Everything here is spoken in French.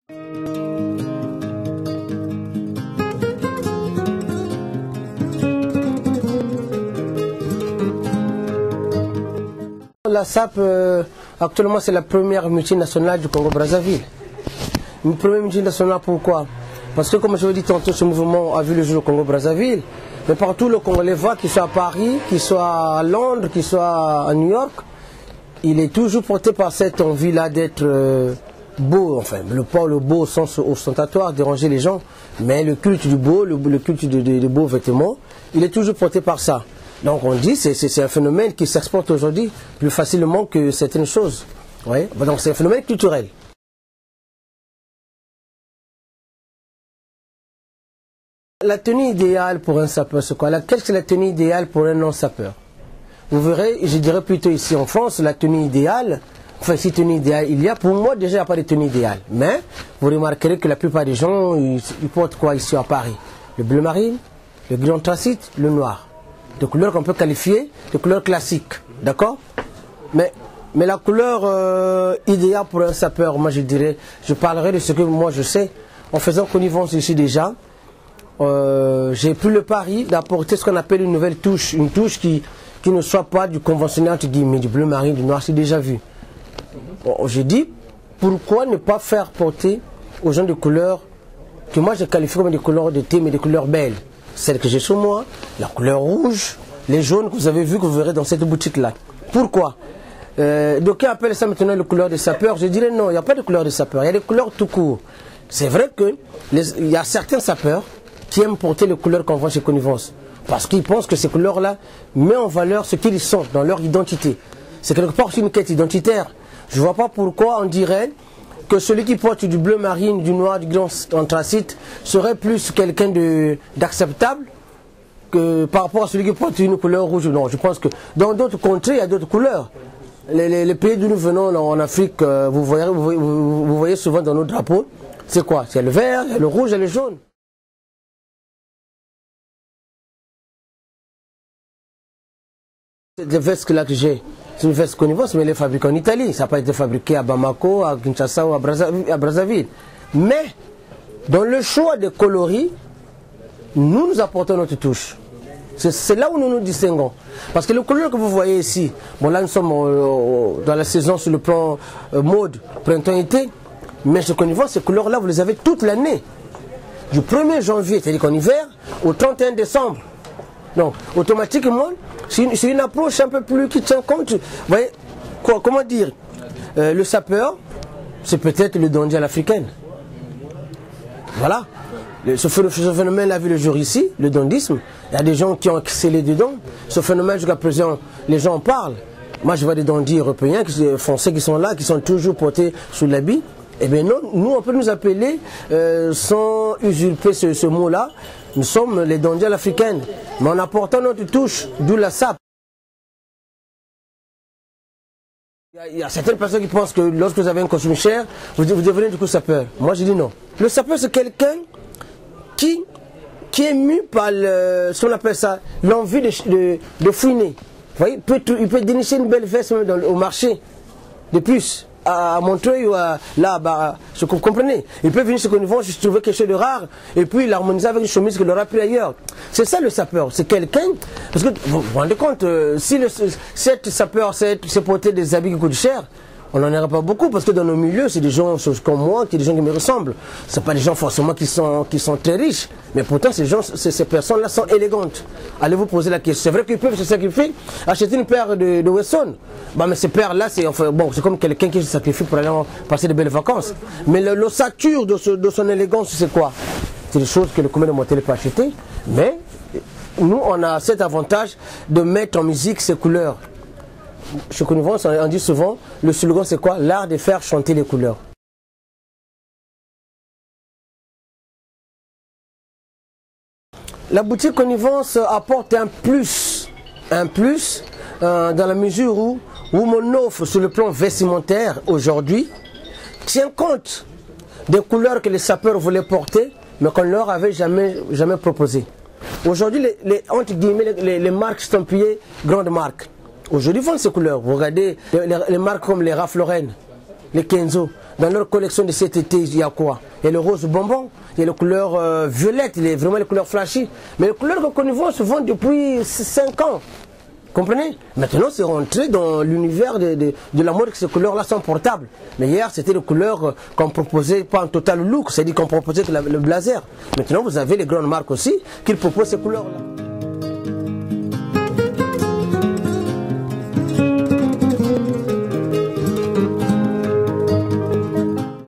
La SAP, actuellement, c'est la première multinationale du Congo-Brazzaville. Une première multinationale, pourquoi? Parce que, comme je vous ai dit tantôt, ce mouvement a vu le jour au Congo-Brazzaville. Mais partout, le Congolais voit, qu'il soit à Paris, qu'il soit à Londres, qu'il soit à New York, il est toujours porté par cette envie-là d'être beau, enfin, pas le beau au sens ostentatoire, déranger les gens, mais le culte du beau, le culte des beaux vêtements, il est toujours porté par ça. Donc on dit que c'est un phénomène qui s'exporte aujourd'hui plus facilement que certaines choses. Ouais. Donc c'est un phénomène culturel. La tenue idéale pour un sapeur, c'est quoi? Qu'est-ce que la tenue idéale pour un non-sapeur? Vous verrez, je dirais plutôt ici en France, la tenue idéale, enfin si tenue idéale il y a, pour moi déjà il n'y a pas de tenue idéale. Mais vous remarquerez que la plupart des gens, ils portent quoi ici à Paris? Le bleu marine, le gris anthracite, le noir. De couleurs qu'on peut qualifier de couleurs classiques, d'accord? Mais la couleur idéale pour un sapeur, moi je dirais, je parlerai de ce que moi je sais. En faisant connivence ici déjà, j'ai pris le pari d'apporter ce qu'on appelle une nouvelle touche, une touche qui ne soit pas du conventionnel entre guillemets, du bleu marine, du noir, c'est déjà vu. Bon, j'ai dit, pourquoi ne pas faire porter aux gens des couleurs que moi je qualifie comme des couleurs de thé, mais des couleurs belles. Celle que j'ai sur moi, la couleur rouge, les jaunes que vous avez vu, que vous verrez dans cette boutique-là. Pourquoi? D'aucuns appellent ça maintenant les couleurs des sapeurs. Je dirais non, il n'y a pas de couleurs de sapeurs, il y a des couleurs tout court. C'est vrai qu'il y a certains sapeurs qui aiment porter les couleurs qu'on voit chez Connivence. Parce qu'ils pensent que ces couleurs-là mettent en valeur ce qu'ils sont dans leur identité. C'est quelque part une quête identitaire. Je ne vois pas pourquoi on dirait que celui qui porte du bleu marine, du noir, du gris anthracite serait plus quelqu'un d'acceptable que par rapport à celui qui porte une couleur rouge. Non, je pense que dans d'autres contrées, il y a d'autres couleurs. Les pays d'où nous venons en Afrique, vous voyez souvent dans nos drapeaux, c'est quoi? C'est le vert, le rouge et le jaune. Les vestes là que j'ai, c'est une veste Connivence, mais elle est fabriquée en Italie. Ça n'a pas été fabriqué à Bamako, à Kinshasa ou à Brazzaville. Mais, dans le choix des coloris, nous apportons notre touche. C'est là où nous nous distinguons. Parce que les couleurs que vous voyez ici, bon là nous sommes dans la saison sur le plan mode, printemps-été, mais chez Connivence, ces couleurs-là, vous les avez toute l'année. Du 1er janvier, c'est-à-dire qu'en hiver, au 31 décembre. Donc, automatiquement, c'est une approche un peu plus qui tient compte. Vous voyez, comment dire, le sapeur, c'est peut-être le dandy à l'africaine. Voilà. Ce phénomène a vu le jour ici, le dandisme. Il y a des gens qui ont excellé dedans. Ce phénomène, jusqu'à présent, les gens en parlent. Moi, je vois des dandys européens, français qui sont là, qui sont toujours portés sous l'habit. Eh bien non, nous, on peut nous appeler, sans usurper ce mot-là, nous sommes les dandys à l'africaine. Mais en apportant notre touche, d'où la SAP. Il y a certaines personnes qui pensent que lorsque vous avez un costume cher, vous devenez du coup sapeur. Moi, je dis non. Le sapeur, c'est quelqu'un qui est mu par ce qu'on appelle ça, l'envie de fouiner. Vous voyez, il peut dénicher une belle veste au marché de plus. À Montreuil ou là, vous comprenez. Il peut venir chez Connivence, je trouver quelque chose de rare, et puis l'harmoniser avec une chemise qu'il aura pris ailleurs. C'est ça le sapeur, c'est quelqu'un, parce que vous vous rendez compte, si cette sapeur s'est porté des habits qui coûtent cher, on n'en aurait pas beaucoup, parce que dans nos milieux, c'est des gens comme moi, des gens qui me ressemblent. Ce pas des gens forcément qui sont très riches, mais pourtant ces personnes-là sont élégantes. Allez vous poser la question. C'est vrai qu'ils peuvent se sacrifier, acheter une paire de Wesson. Bah, mais ces paires-là, c'est comme quelqu'un qui se sacrifie pour aller passer de belles vacances. Mais l'ossature de son élégance, c'est quoi? C'est des choses que le commun de mortel peut acheter, mais nous, on a cet avantage de mettre en musique ces couleurs. Chez Connivence, on dit souvent, le slogan c'est quoi? L'art de faire chanter les couleurs. La boutique Connivence apporte un plus dans la mesure où mon offre sur le plan vestimentaire aujourd'hui tient compte des couleurs que les sapeurs voulaient porter, mais qu'on ne leur avait jamais proposé. Aujourd'hui, entre guillemets, les marques estampillées, grandes marques, aujourd'hui vendent ces couleurs. Vous regardez les marques comme les Ralph Lauren, les Kenzo. Dans leur collection de cet été, il y a quoi? Il y a le rose bonbon, il y a les couleurs violettes, il y a vraiment les couleurs flashy. Mais les couleurs que Conivon se vendent depuis 5 ans. Comprenez? Maintenant, c'est rentré dans l'univers de la mode que ces couleurs-là sont portables. Mais hier, c'était les couleurs qu'on proposait, pas en total look, c'est-à-dire qu'on proposait le blazer. Maintenant, vous avez les grandes marques aussi qui proposent ces couleurs-là.